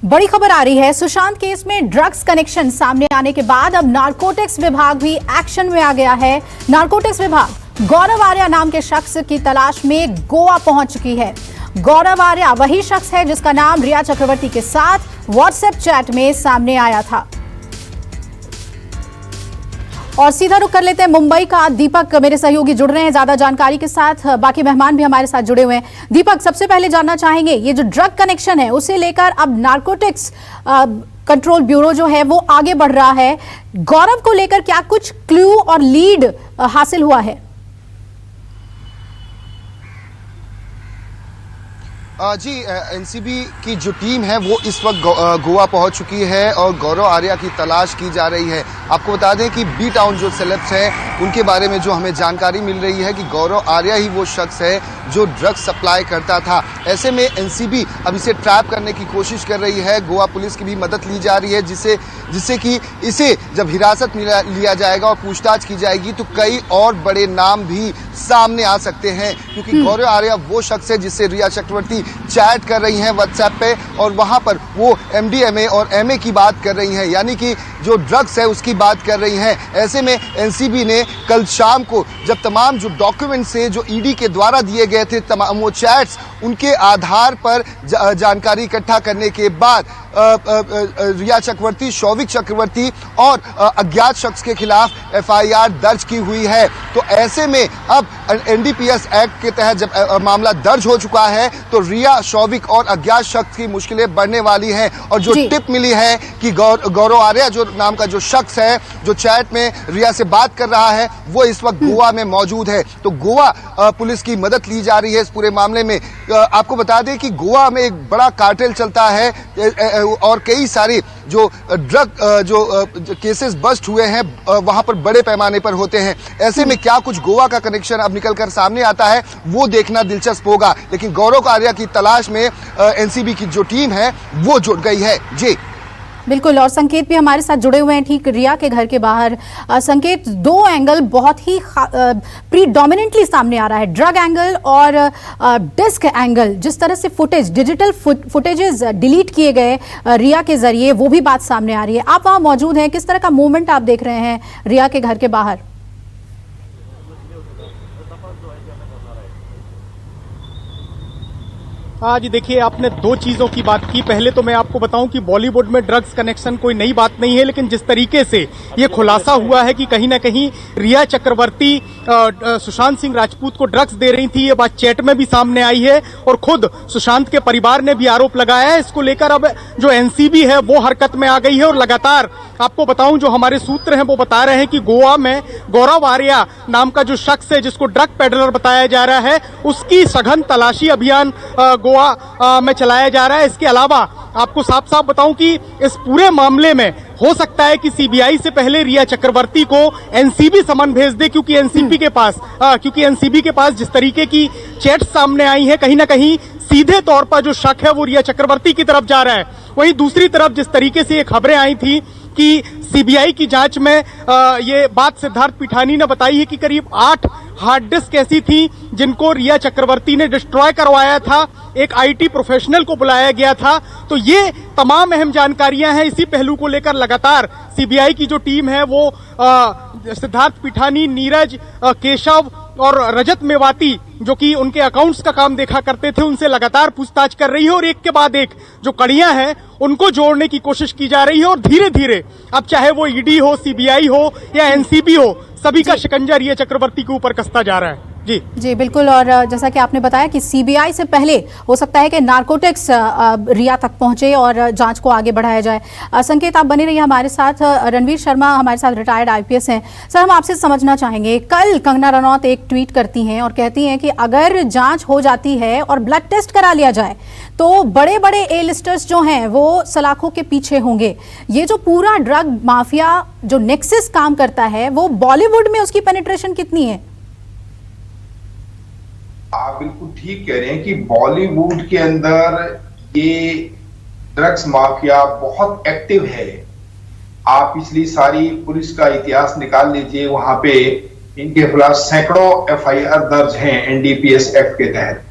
बड़ी खबर आ रही है। सुशांत केस में ड्रग्स कनेक्शन सामने आने के बाद अब नारकोटिक्स विभाग भी एक्शन में आ गया है। नारकोटिक्स विभाग गौरव आर्या नाम के शख्स की तलाश में गोवा पहुंच चुकी है। गौरव आर्या वही शख्स है जिसका नाम रिया चक्रवर्ती के साथ व्हाट्सएप चैट में सामने आया था। और सीधा रुख कर लेते हैं मुंबई का। दीपक मेरे सहयोगी जुड़ रहे हैं ज्यादा जानकारी के साथ, बाकी मेहमान भी हमारे साथ जुड़े हुए हैं। दीपक, सबसे पहले जानना चाहेंगे ये जो ड्रग कनेक्शन है उसे लेकर अब नारकोटिक्स कंट्रोल ब्यूरो जो है वो आगे बढ़ रहा है। गौरव को लेकर क्या कुछ क्लू और लीड हासिल हुआ है? जी, एनसीबी की जो टीम है वो इस वक्त गोवा पहुंच चुकी है और गौरव आर्या की तलाश की जा रही है। आपको बता दें कि बी टाउन जो सेलेब्स हैं उनके बारे में जो हमें जानकारी मिल रही है कि गौरव आर्या ही वो शख्स है जो ड्रग्स सप्लाई करता था। ऐसे में एनसीबी अब इसे ट्रैप करने की कोशिश कर रही है। गोवा पुलिस की भी मदद ली जा रही है जिससे कि इसे जब हिरासत में लिया जाएगा और पूछताछ की जाएगी तो कई और बड़े नाम भी सामने आ सकते हैं, क्योंकि गौरव आर्या वो शख्स है जिससे रिया चक्रवर्ती चैट कर रही हैं व्हाट्सएप पे और वहां पर वो एमडीएमए और एमए की बात कर रही हैं, यानी कि जो ड्रग्स है उसकी बात कर रही हैं। ऐसे में एनसीबी ने कल शाम को जब तमाम जो डॉक्यूमेंट्स है जो ईडी के द्वारा दिए गए थे, तमाम वो चैट्स, उनके आधार पर जानकारी इकट्ठा करने के बाद रिया चक्रवर्ती, शौविक चक्रवर्ती और अज्ञात शख्स के खिलाफ एफआईआर दर्ज की हुई है। तो ऐसे में अब एनडीपीएस एक्ट के तहत जब मामला दर्ज हो चुका है तो रिया, शौविक और अज्ञात शख्स की मुश्किलें बढ़ने वाली हैं। और जो टिप मिली है कि गौरव आर्या जो नाम का जो शख्स है जो चैट में रिया से बात कर रहा है वो इस वक्त गोवा में मौजूद है। तो गोवा पुलिस की मदद ली जा रही है इस पूरे मामले में। आपको बता दें कि गोवा में एक बड़ा कार्टेल चलता है और कई सारी जो ड्रग जो केसेस बस्ट हुए हैं वहां पर बड़े पैमाने पर होते हैं। ऐसे में क्या कुछ गोवा का कनेक्शन अब निकलकर सामने आता है वो देखना दिलचस्प होगा, लेकिन गौरव आर्या की तलाश में एनसीबी की जो टीम है वो जुट गई है। जी बिल्कुल, और संकेत भी हमारे साथ जुड़े हुए हैं ठीक रिया के घर के बाहर। संकेत, दो एंगल बहुत ही प्रीडोमिनेंटली सामने आ रहा है, ड्रग एंगल और डिस्क एंगल। जिस तरह से डिजिटल फुटेजेस डिलीट किए गए रिया के जरिए, वो भी बात सामने आ रही है। आप वहां मौजूद हैं, किस तरह का मूवमेंट आप देख रहे हैं रिया के घर के बाहर? हाँ जी, देखिए आपने दो चीजों की बात की। पहले तो मैं आपको बताऊं कि बॉलीवुड में ड्रग्स कनेक्शन कोई नई बात नहीं है, लेकिन जिस तरीके से ये खुलासा हुआ है कि कहीं ना कहीं रिया चक्रवर्ती सुशांत सिंह राजपूत को ड्रग्स दे रही थी, ये बात चैट में भी सामने आई है और खुद सुशांत के परिवार ने भी आरोप लगाया है। इसको लेकर अब जो एनसीबी है वो हरकत में आ गई है और लगातार आपको बताऊं जो हमारे सूत्र हैं वो बता रहे हैं कि गोवा में गौरव आर्या नाम का जो शख्स है जिसको ड्रग पेडलर बताया जा रहा है उसकी सघन तलाशी अभियान गोवा में चलाया जा रहा है। इसके अलावा आपको साफ साफ बताऊं कि इस पूरे मामले में हो सकता है कि सीबीआई से पहले रिया चक्रवर्ती को एनसीबी समन भेज दे, क्योंकि एनसीबी के पास जिस तरीके की चैट सामने आई है कहीं ना कहीं सीधे तौर पर जो शक है वो रिया चक्रवर्ती की तरफ जा रहा है। वहीं दूसरी तरफ जिस तरीके से ये खबरें आई थी कि सीबीआई की जांच में ये बात सिद्धार्थ पिठानी ने बताई है कि करीब 8 हार्ड डिस्क ऐसी थी जिनको रिया चक्रवर्ती ने डिस्ट्रॉय करवाया था, एक आईटी प्रोफेशनल को बुलाया गया था। तो ये तमाम अहम जानकारियां हैं। इसी पहलू को लेकर लगातार सीबीआई की जो टीम है वो सिद्धार्थ पिठानी, नीरज, केशव और रजत मेवाती जो कि उनके अकाउंट्स का काम देखा करते थे उनसे लगातार पूछताछ कर रही है और एक के बाद एक जो कड़ियां हैं उनको जोड़ने की कोशिश की जा रही है। और धीरे धीरे अब चाहे वो ईडी हो, सीबीआई हो या एनसीबी हो, सभी का शिकंजा रिया चक्रवर्ती के ऊपर कसता जा रहा है। जी बिल्कुल, और जैसा कि आपने बताया कि सीबीआई से पहले हो सकता है कि नारकोटिक्स रिया तक पहुंचे और जांच को आगे बढ़ाया जाए। संकेत, आप बने रहिए हमारे साथ। रणवीर शर्मा हमारे साथ रिटायर्ड आईपीएस हैं। सर, हम आपसे समझना चाहेंगे, कल कंगना रनौत एक ट्वीट करती हैं और कहती हैं कि अगर जांच हो जाती है और ब्लड टेस्ट करा लिया जाए तो बड़े बड़े ए लिस्टर्स जो हैं वो सलाखों के पीछे होंगे। ये जो पूरा ड्रग माफिया जो नेक्सस काम करता है वो बॉलीवुड में उसकी पेनिट्रेशन कितनी है? आप बिल्कुल ठीक कह रहे हैं कि बॉलीवुड के अंदर ये ड्रग्स माफिया बहुत एक्टिव है। आप पिछली सारी पुलिस का इतिहास निकाल लीजिए, वहां पे इनके खिलाफ सैकड़ों एफआईआर दर्ज हैं एनडीपीएस एक्ट के तहत।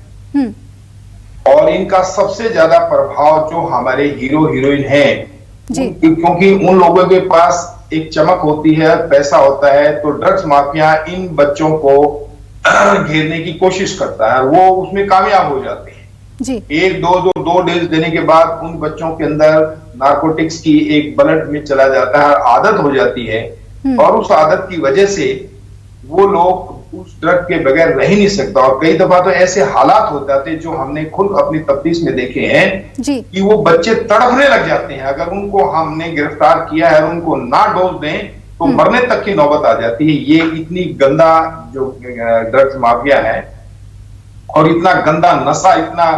और इनका सबसे ज्यादा प्रभाव जो हमारे हीरो हीरोइन हैं, जी। क्योंकि उन लोगों के पास एक चमक होती है, पैसा होता है, तो ड्रग्स माफिया इन बच्चों को घेरने की कोशिश करता है, वो उसमें कामयाब हो जाते हैं। जी। एक दो डोज देने के बाद उन बच्चों के अंदर नारकोटिक्स की एक ब्लड में चला जाता है, आदत हो जाती है, और उस आदत की वजह से वो लोग उस ड्रग के बगैर रह ही नहीं सकता। और कई दफा तो ऐसे हालात हो जाते हैं जो हमने खुद अपनी तफ्तीश में देखे हैं जी। कि वो बच्चे तड़पने लग जाते हैं। अगर उनको हमने गिरफ्तार किया है और उनको ना डोज दें तो मरने तक की नौबत आ जाती है। ये इतनी गंदा जो ड्रग्स माफिया है और इतना गंदा नशा, इतना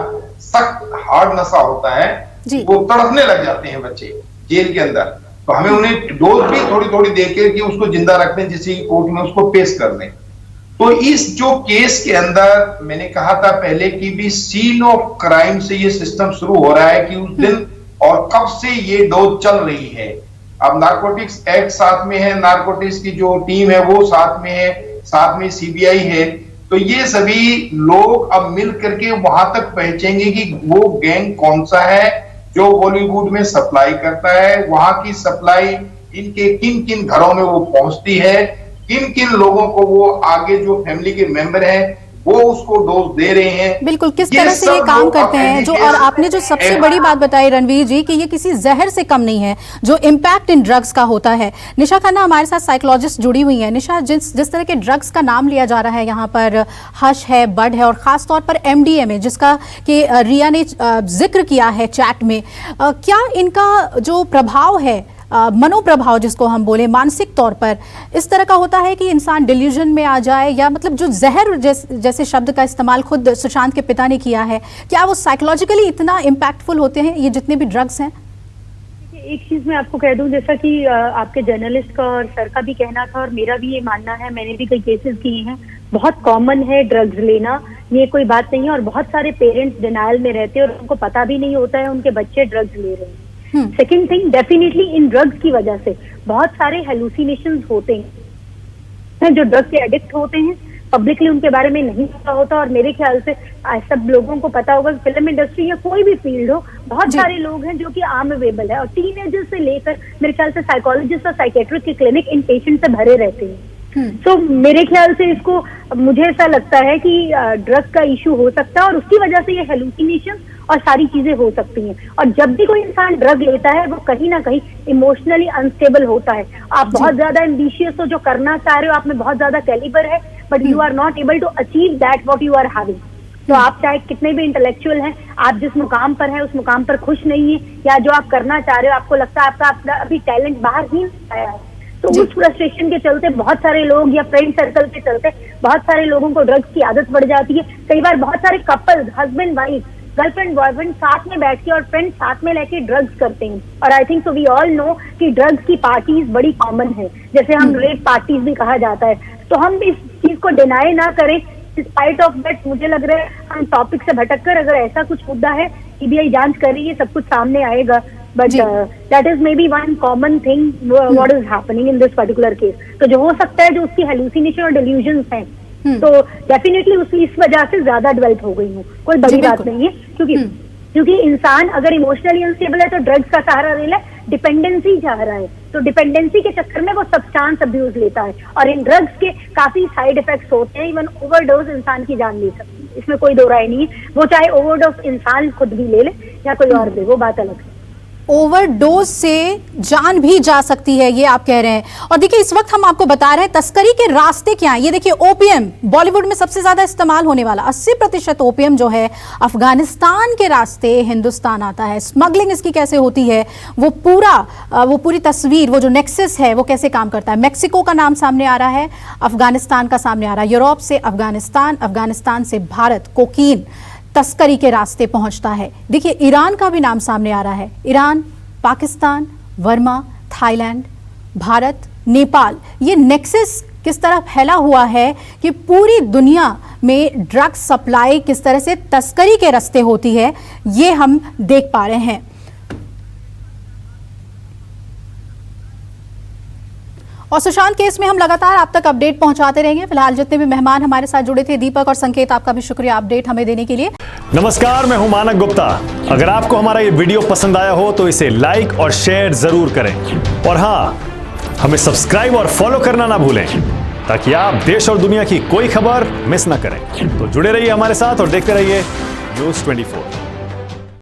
सख्त हार्ड नशा होता है, वो तड़पने लग जाते हैं बच्चे जेल के अंदर। तो हमें उन्हें डोज भी थोड़ी थोड़ी देकर कि उसको जिंदा रख दें, जिससे कोर्ट में उसको पेश कर दें। तो इस जो केस के अंदर मैंने कहा था पहले कि भी सीन ऑफ क्राइम से ये सिस्टम शुरू हो रहा है कि उस दिन और कब से ये डोज चल रही है। अब नारकोटिक्स एक्ट साथ में है, नारकोटिक्स की जो टीम है वो साथ में है, साथ में सीबीआई है। तो ये सभी लोग अब मिल करके वहां तक पहुंचेंगे कि वो गैंग कौन सा है जो बॉलीवुड में सप्लाई करता है, वहां की सप्लाई इनके किन किन घरों में वो पहुंचती है, किन किन लोगों को वो आगे जो फैमिली के मेंबर हैं वो उसको डोज दे रहे हैं। बिल्कुल, किस तरह से ये काम करते हैं जो, और आपने जो सबसे बड़ी बात बताई रणवीर जी कि ये किसी जहर से कम नहीं है जो इम्पैक्ट इन ड्रग्स का होता है। निशा खन्ना हमारे साथ साइकोलॉजिस्ट जुड़ी हुई है। निशा, जिस तरह के ड्रग्स का नाम लिया जा रहा है यहाँ पर, हश है, बड है और खास तौर पर MDMA जिसका कि रिया ने जिक्र किया है चैट में, क्या इनका जो प्रभाव है, मनोप्रभाव जिसको हम बोले, मानसिक तौर पर इस तरह का होता है कि इंसान डिल्यूजन में आ जाए, या मतलब जो जहर जैसे शब्द का इस्तेमाल खुद सुशांत के पिता ने किया है, क्या वो साइकोलॉजिकली इतना इम्पैक्टफुल होते हैं ये जितने भी ड्रग्स हैं? एक चीज मैं आपको कह दूं, जैसा कि आपके जर्नलिस्ट का और सर का भी कहना था और मेरा भी ये मानना है, मैंने भी कई केसेस किए हैं, बहुत कॉमन है ड्रग्स लेना, ये कोई बात नहीं है। और बहुत सारे पेरेंट्स डिनायल में रहते हैं और उनको पता भी नहीं होता है उनके बच्चे ड्रग्स ले रहे हैं। Second thing, definitely in drugs की वजह से बहुत सारे हेलुसिनेशंस होते हैं जो ड्रग के एडिक्ट होते हैं, पब्लिकली उनके बारे में नहीं पता होता। और मेरे ख्याल से सब लोगों को पता होगा, फिल्म इंडस्ट्री या कोई भी फील्ड हो, बहुत सारे लोग हैं जो कि अवेलेबल है, और टीनेजर से लेकर मेरे ख्याल से साइकोलॉजिस्ट और साइकेट्रिस्ट के क्लिनिक इन पेशेंट से भरे रहते हैं। तो मेरे ख्याल से इसको, मुझे ऐसा लगता है कि ड्रग का इशू हो सकता है और उसकी वजह से ये हेलुसिनेशन और सारी चीजें हो सकती हैं। और जब भी कोई इंसान ड्रग लेता है वो कहीं ना कहीं इमोशनली अनस्टेबल होता है। आप बहुत ज्यादा एम्बिशियस हो, जो करना चाह रहे हो, आप में बहुत ज्यादा कैलिबर है, but you are not able to achieve that what you are having. तो आप चाहे कितने भी इंटेलेक्चुअल हैं, आप जिस मुकाम पर हैं उस मुकाम पर खुश नहीं है, या जो आप करना चाह रहे हो आपको लगता है आपका अभी टैलेंट बाहर ही नहीं आया है, तो उस फ्रस्ट्रेशन के चलते बहुत सारे लोग, या फ्रेंड सर्कल के चलते बहुत सारे लोगों को ड्रग्स की आदत पड़ जाती है। कई बार बहुत सारे couples, husband wife, girlfriend boyfriend साथ में बैठ के और फ्रेंड साथ में लेके ड्रग्स करते हैं। और I think so we all know कि ड्रग्स की पार्टीज बड़ी कॉमन है, जैसे हम रेप पार्टीज भी कहा जाता है। तो हम इस चीज को डिनाई ना करें। स्पाइट ऑफ दैट मुझे लग रहा है हम टॉपिक से भटककर, अगर ऐसा कुछ मुद्दा है, सीबीआई जांच करेगी, सब कुछ सामने आएगा। But that is may be one common thing what is happening in this particular case. तो जो हो सकता है जो उसकी हेलुसिनेशन और डिल्यूजन्स हैं, तो डेफिनेटली उसकी इस वजह से ज्यादा डेवलप हो गई हूँ, कोई बड़ी बात नहीं है। क्योंकि इंसान अगर इमोशनली अनस्टेबल है तो ड्रग्स का सहारा ले ले, डिपेंडेंसी चाह रहा है, तो डिपेंडेंसी के चक्कर में वो सब्सटेंस अब्यूज लेता है। और इन ड्रग्स के काफी साइड इफेक्ट्स होते हैं, इवन ओवरडोज इंसान की जान ले सकती है, इसमें कोई दो राय नहीं है। वो चाहे ओवरडोज इंसान खुद भी ले ले या कोई और ले, वो बात अलग है। ओवरडोज से जान भी जा सकती है, ये आप कह रहे हैं। और देखिए, इस वक्त हम आपको बता रहे हैं तस्करी के रास्ते क्या हैं। ये देखिए, ओपीएम बॉलीवुड में सबसे ज्यादा इस्तेमाल होने वाला 80% ओपीएम जो है अफगानिस्तान के रास्ते हिंदुस्तान आता है। स्मगलिंग इसकी कैसे होती है, वो पूरी तस्वीर, वो जो नेक्सस है वो कैसे काम करता है। मेक्सिको का नाम सामने आ रहा है, अफगानिस्तान का सामने आ रहा है, यूरोप से अफगानिस्तान, अफगानिस्तान से भारत कोकीन तस्करी के रास्ते पहुंचता है। देखिए, ईरान का भी नाम सामने आ रहा है, ईरान, पाकिस्तान, वर्मा, थाईलैंड, भारत, नेपाल। ये नेक्सस किस तरह फैला हुआ है कि पूरी दुनिया में ड्रग सप्लाई किस तरह से तस्करी के रास्ते होती है, ये हम देख पा रहे हैं। और सुशांत केस में हम लगातार आप तक अपडेट पहुंचाते रहेंगे। फिलहाल जितने भी मेहमान हमारे साथ जुड़े थे, दीपक और संकेत, आपका भी शुक्रिया अपडेट हमें देने के लिए। नमस्कार, मैं हूं मानक गुप्ता। अगर आपको हमारा ये वीडियो पसंद आया हो तो इसे लाइक और शेयर जरूर करें, और हाँ, हमें सब्सक्राइब और फॉलो करना ना भूलें ताकि आप देश और दुनिया की कोई खबर मिस ना करें। तो जुड़े रहिए हमारे साथ और देखते रहिए News 24।